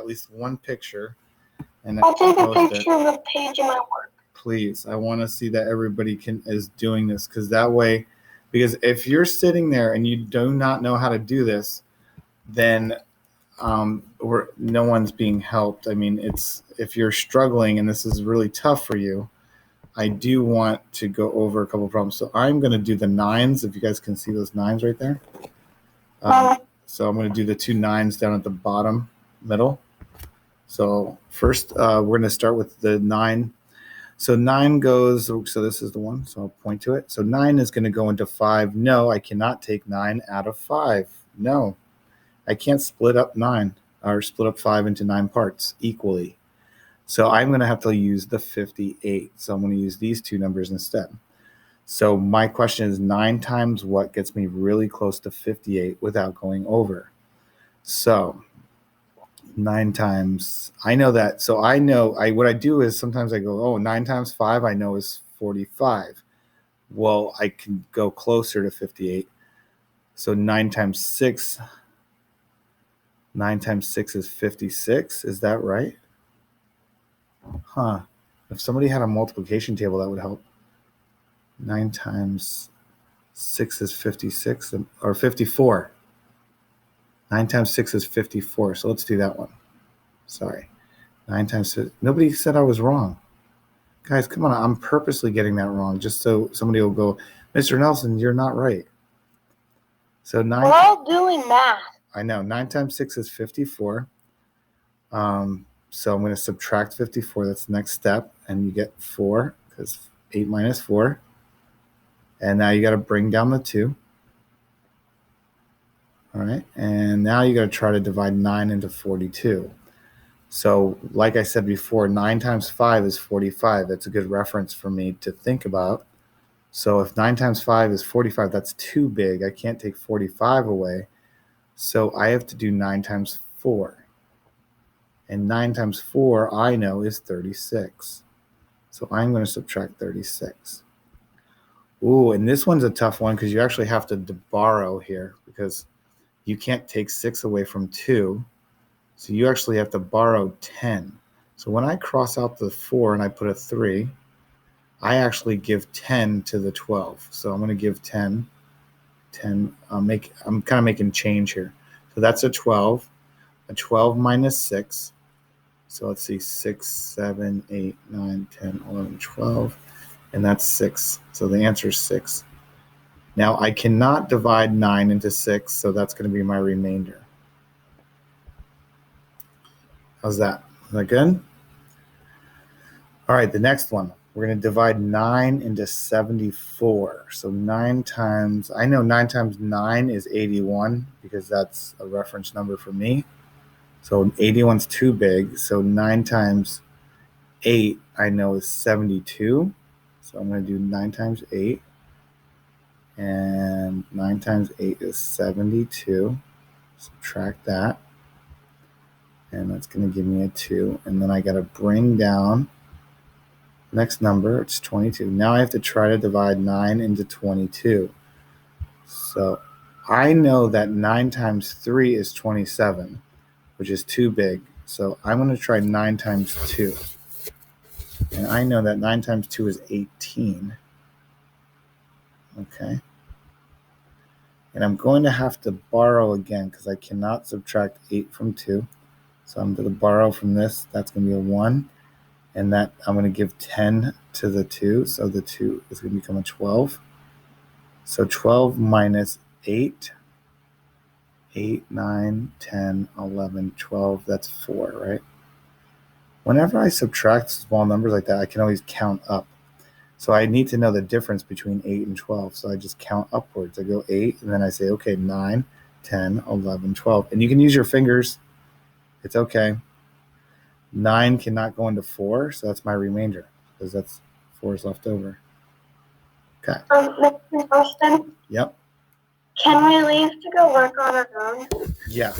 at least one picture. And I'll take a picture of the page in my work. Please, I want to see that everybody is doing this, because that way, because if you're sitting there and you do not know how to do this, then no one's being helped. I mean, if you're struggling and this is really tough for you, I do want to go over a couple of problems. So I'm going to do the 9s, if you guys can see those 9s right there. So I'm going to do the 2 9s down at the bottom middle. So first, we're going to start with the 9. So 9 goes, so this is the one, so I'll point to it. So 9 is going to go into 5. No, I cannot take 9 out of 5. No, I can't split up 9 or split up 5 into 9 parts equally. So I'm going to have to use the 58. So I'm going to use these 2 numbers instead. So my question is 9 times what gets me really close to 58 without going over? So 9 times, I know that. So I know, what I do is sometimes I go, 9 times 5 I know is 45. Well, I can go closer to 58. So 9 times 6 is 56. Is that right? Huh. If somebody had a multiplication table, that would help. 9 times 6 is 56, or 54. 9 times 6 is 54. So let's do that one. Sorry. 9 times 6. Nobody said I was wrong. Guys, come on. I'm purposely getting that wrong just so somebody will go, Mr. Nelson, you're not right. So 9. We're all doing math. I know. 9 times 6 is 54. So I'm going to subtract 54. That's the next step. And you get 4, because 8 minus 4. And now you got to bring down the 2. All right. And now you got to try to divide 9 into 42. So like I said before, 9 times 5 is 45. That's a good reference for me to think about. So if 9 times 5 is 45, that's too big. I can't take 45 away. So I have to do 9 times 4. And 9 times 4, I know, is 36. So I'm going to subtract 36. Ooh, and this one's a tough one because you actually have to borrow here, because you can't take 6 away from 2. So you actually have to borrow 10. So when I cross out the 4 and I put a 3, I actually give 10 to the 12. So I'm going to give 10. I'm kind of making change here. So that's a 12. A 12 minus 6. So let's see, 6, 7, 8, 9, 10, 11, 12. And that's 6. So the answer is 6. Now I cannot divide 9 into 6, so that's going to be my remainder. How's that? Is that good? All right, the next one. We're going to divide 9 into 74. So 9 times 9 is 81, because that's a reference number for me. So 81's too big. So 9 times 8 I know is 72. So I'm going to do 9 times 8. And 9 times 8 is 72. Subtract that. And that's going to give me a 2. And then I got to bring down the next number. It's 22. Now I have to try to divide 9 into 22. So I know that 9 times 3 is 27, which is too big. So I'm going to try 9 times 2. And I know that 9 times 2 is 18. Okay. And I'm going to have to borrow again because I cannot subtract 8 from 2. So I'm going to borrow from this. That's going to be a 1. And that I'm going to give 10 to the 2. So the 2 is going to become a 12. So 12 minus 8. 8, 9, 10, 11, 12. That's 4, right? Whenever I subtract small numbers like that, I can always count up. So I need to know the difference between 8 and 12. So I just count upwards. I go 8, and then I say, okay, 9, 10, 11, 12. And you can use your fingers. It's okay. 9 cannot go into 4, so that's my remainder, because that's 4 is left over. Okay. Mr. Austin? Yep. Can we leave to go work on our own? Yeah.